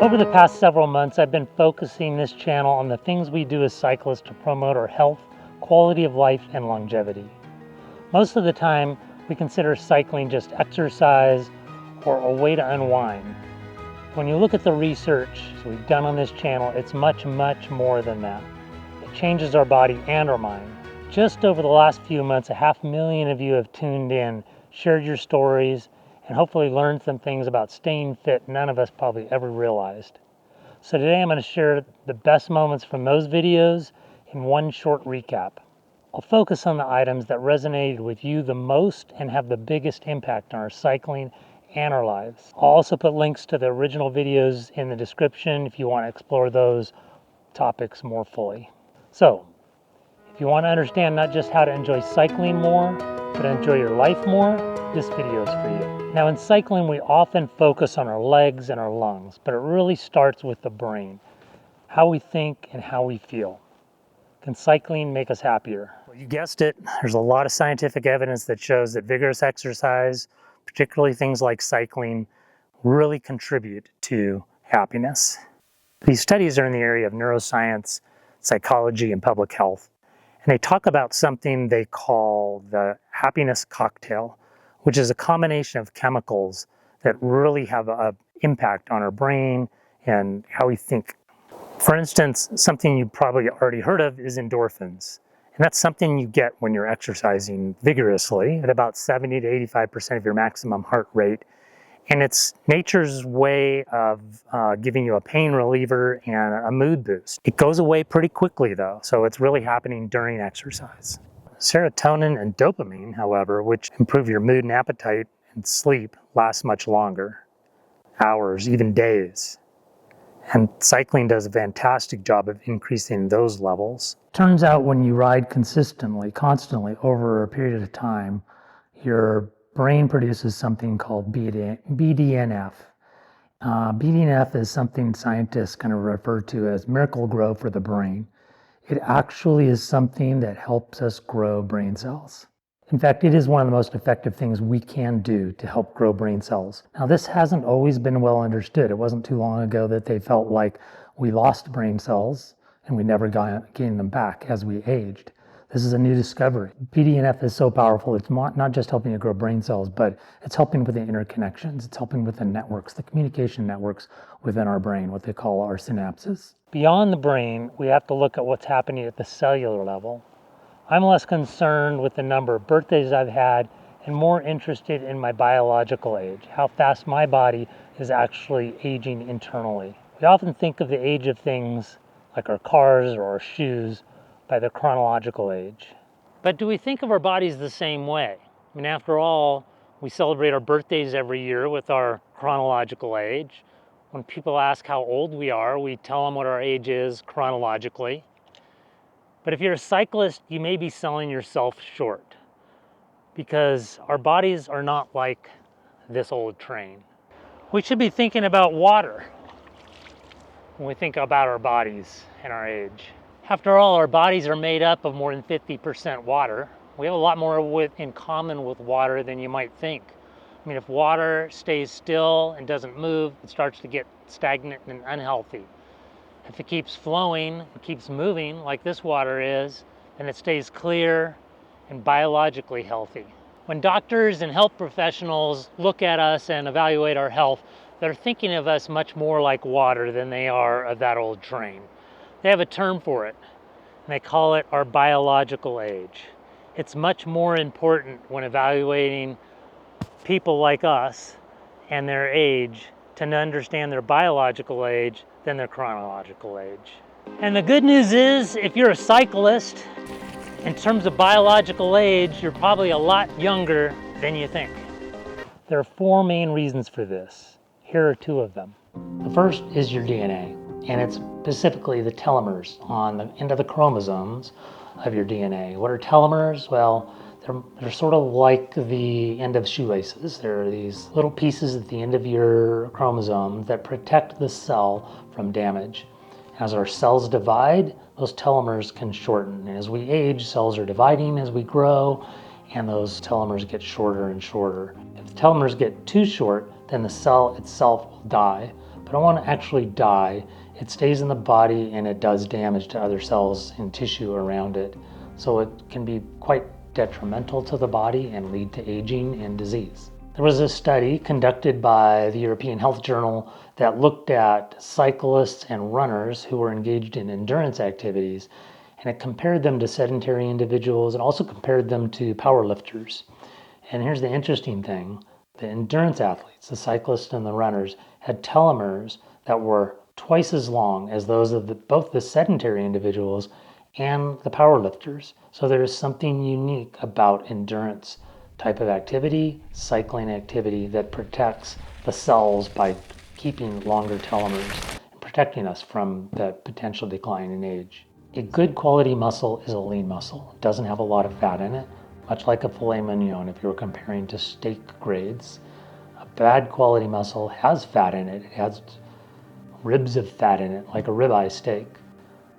Over the past several months, I've been focusing this channel on the things we do as cyclists to promote our health, quality of life, and longevity. Most of the time, we consider cycling just exercise or a way to unwind. When you look at the research we've done on this channel, it's much, much more than that. It changes our body and our mind. Just over the last few months, 500,000 of you have tuned in, shared your stories, and hopefully learned some things about staying fit none of us probably ever realized. So today I'm going to share the best moments from those videos in one short recap. I'll focus on the items that resonated with you the most and have the biggest impact on our cycling and our lives. I'll also put links to the original videos in the description if you want to explore those topics more fully. So, if you want to understand not just how to enjoy cycling more, but enjoy your life more, this video is for you. Now in cycling, we often focus on our legs and our lungs, but it really starts with the brain, how we think and how we feel. Can cycling make us happier? Well, you guessed it. There's a lot of scientific evidence that shows that vigorous exercise, particularly things like cycling, really contribute to happiness. These studies are in the area of neuroscience, psychology, and public health. And they talk about something they call the happiness cocktail, which is a combination of chemicals that really have an impact on our brain and how we think. For instance, something you probably already heard of is endorphins. And that's something you get when you're exercising vigorously at about 70 to 85% of your maximum heart rate. And it's nature's way of giving you a pain reliever and a mood boost. It goes away pretty quickly though, so it's really happening during exercise. Serotonin and dopamine, however, which improve your mood and appetite and sleep, last much longer, hours, even days. And cycling does a fantastic job of increasing those levels. Turns out when you ride consistently, constantly over a period of time, your brain produces something called BDNF. BDNF is something scientists kind of refer to as miracle grow for the brain. It actually is something that helps us grow brain cells. In fact, it is one of the most effective things we can do to help grow brain cells. Now, this hasn't always been well understood. It wasn't too long ago that they felt like we lost brain cells and we never gained them back as we aged. This is a new discovery. BDNF is so powerful, it's not just helping you grow brain cells, but it's helping with the interconnections. It's helping with the networks, the communication networks within our brain, what they call our synapses. Beyond the brain, we have to look at what's happening at the cellular level. I'm less concerned with the number of birthdays I've had and more interested in my biological age, how fast my body is actually aging internally. We often think of the age of things like our cars or our shoes by the chronological age. But do we think of our bodies the same way? I mean, after all, we celebrate our birthdays every year with our chronological age. When people ask how old we are, we tell them what our age is chronologically. But if you're a cyclist, you may be selling yourself short because our bodies are not like this old train. We should be thinking about water when we think about our bodies and our age. After all, our bodies are made up of more than 50% water. We have a lot more in common with water than you might think. I mean, if water stays still and doesn't move, it starts to get stagnant and unhealthy. If it keeps flowing, it keeps moving like this water is, then it stays clear and biologically healthy. When doctors and health professionals look at us and evaluate our health, they're thinking of us much more like water than they are of that old train. They have a term for it, and they call it our biological age. It's much more important when evaluating people like us and their age to understand their biological age than their chronological age. And the good news is, if you're a cyclist, in terms of biological age, you're probably a lot younger than you think. There are 4 main reasons for this. Here are 2 of them. The first is your DNA, and it's specifically the telomeres on the end of the chromosomes of your DNA. What are telomeres? Well, they're sort of like the end of shoelaces. There are these little pieces at the end of your chromosome that protect the cell from damage. As our cells divide, those telomeres can shorten. And as we age, cells are dividing as we grow, and those telomeres get shorter and shorter. If the telomeres get too short, then the cell itself will die, but I don't want to actually die. It stays in the body and it does damage to other cells and tissue around it. So it can be quite detrimental to the body and lead to aging and disease. There was a study conducted by the European Health Journal that looked at cyclists and runners who were engaged in endurance activities, and it compared them to sedentary individuals and also compared them to powerlifters. And here's the interesting thing. The endurance athletes, the cyclists and the runners, had telomeres that were twice as long as those of both the sedentary individuals and the powerlifters. So there is something unique about endurance type of activity, cycling activity, that protects the cells by keeping longer telomeres and protecting us from the potential decline in age. A good quality muscle is a lean muscle. It doesn't have a lot of fat in it, much like a filet mignon if you were comparing to steak grades. A bad quality muscle has fat in it. It has ribs of fat in it, like a ribeye steak.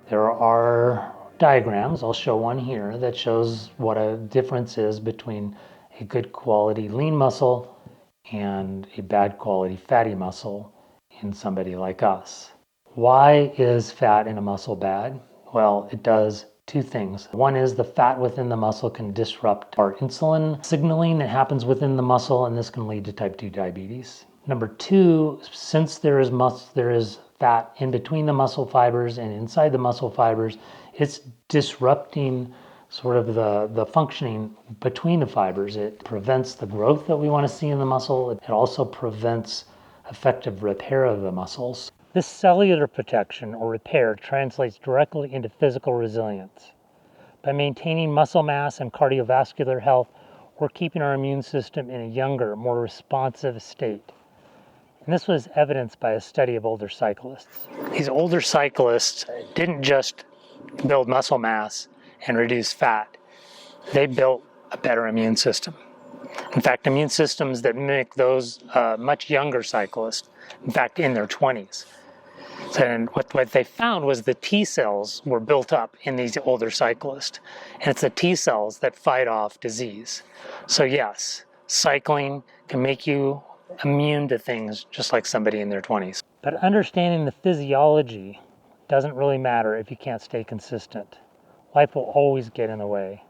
There are diagrams, I'll show one here, that shows what a difference is between a good quality lean muscle and a bad quality fatty muscle in somebody like us. Why is fat in a muscle bad? Well, it does two things. One is the fat within the muscle can disrupt our insulin signaling that happens within the muscle, and this can lead to type 2 diabetes. Number two, since there is fat in between the muscle fibers and inside the muscle fibers, it's disrupting sort of the functioning between the fibers. It prevents the growth that we want to see in the muscle. It also prevents effective repair of the muscles. This cellular protection or repair translates directly into physical resilience. By maintaining muscle mass and cardiovascular health, we're keeping our immune system in a younger, more responsive state. And this was evidenced by a study of older cyclists. These older cyclists didn't just build muscle mass and reduce fat. They built a better immune system. In fact, immune systems that mimic those much younger cyclists, in fact, in their 20s. And what they found was the T cells were built up in these older cyclists. And it's the T cells that fight off disease. So yes, cycling can make you immune to things just like somebody in their 20s. But understanding the physiology doesn't really matter if you can't stay consistent. Life will always get in the way.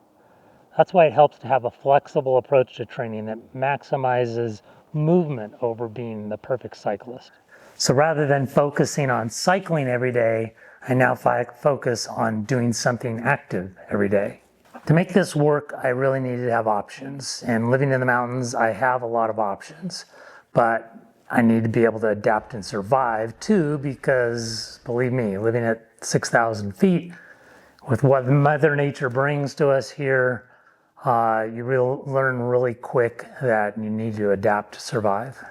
That's why it helps to have a flexible approach to training that maximizes movement over being the perfect cyclist. So rather than focusing on cycling every day, I now focus on doing something active every day. To make this work, I really needed to have options. And living in the mountains, I have a lot of options. But I need to be able to adapt and survive too, because believe me, living at 6,000 feet, with what Mother Nature brings to us here, you learn really quick that you need to adapt to survive.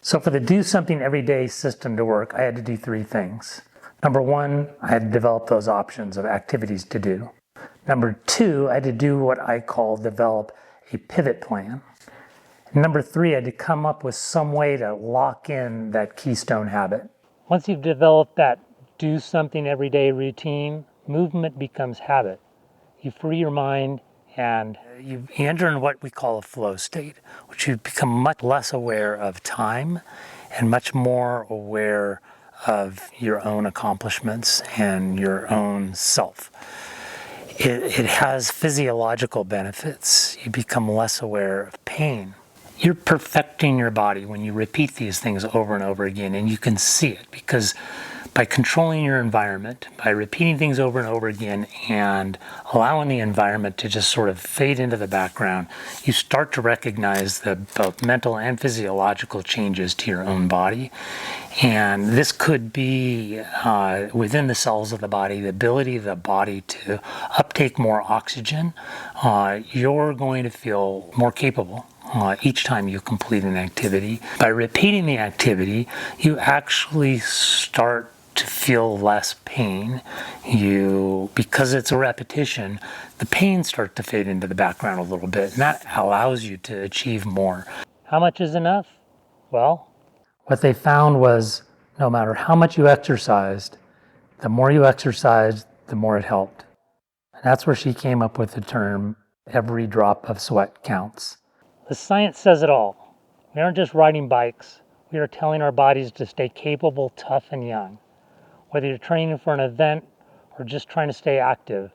So for the do something every day system to work, I had to do three things. Number one, I had to develop those options of activities to do. Number two, I had to do what I call develop a pivot plan. Number three, I had to come up with some way to lock in that keystone habit. Once you've developed that do something every day routine, movement becomes habit. You free your mind and you enter in what we call a flow state, which you become much less aware of time and much more aware of your own accomplishments and your own self. It has physiological benefits. You become less aware of pain. You're perfecting your body when you repeat these things over and over again, and you can see it because by controlling your environment, by repeating things over and over again and allowing the environment to just sort of fade into the background, you start to recognize the both mental and physiological changes to your own body. And this could be within the cells of the body, the ability of the body to uptake more oxygen. You're going to feel more capable each time you complete an activity. By repeating the activity, you actually start to feel less pain. Because it's a repetition, the pain starts to fade into the background a little bit, and that allows you to achieve more. How much is enough? Well, what they found was no matter how much you exercised, the more you exercised, the more it helped. And that's where she came up with the term, every drop of sweat counts. The science says it all. We aren't just riding bikes. we are telling our bodies to stay capable, tough, and young. Whether you're training for an event or just trying to stay active,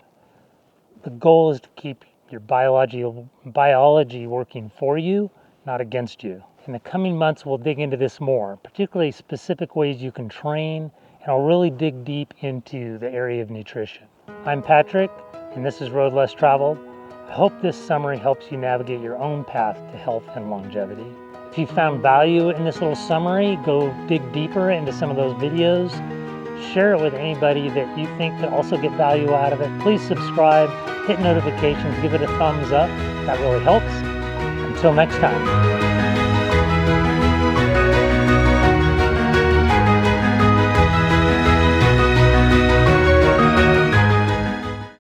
the goal is to keep your biology working for you, not against you. In the coming months, we'll dig into this more, particularly specific ways you can train, and I'll really dig deep into the area of nutrition. I'm Patrick, and this is Road Less Traveled. I hope this summary helps you navigate your own path to health and longevity. If you found value in this little summary, go dig deeper into some of those videos. Share it with anybody that you think could also get value out of it. Please subscribe, hit notifications, give it a thumbs up. That really helps. Until next time.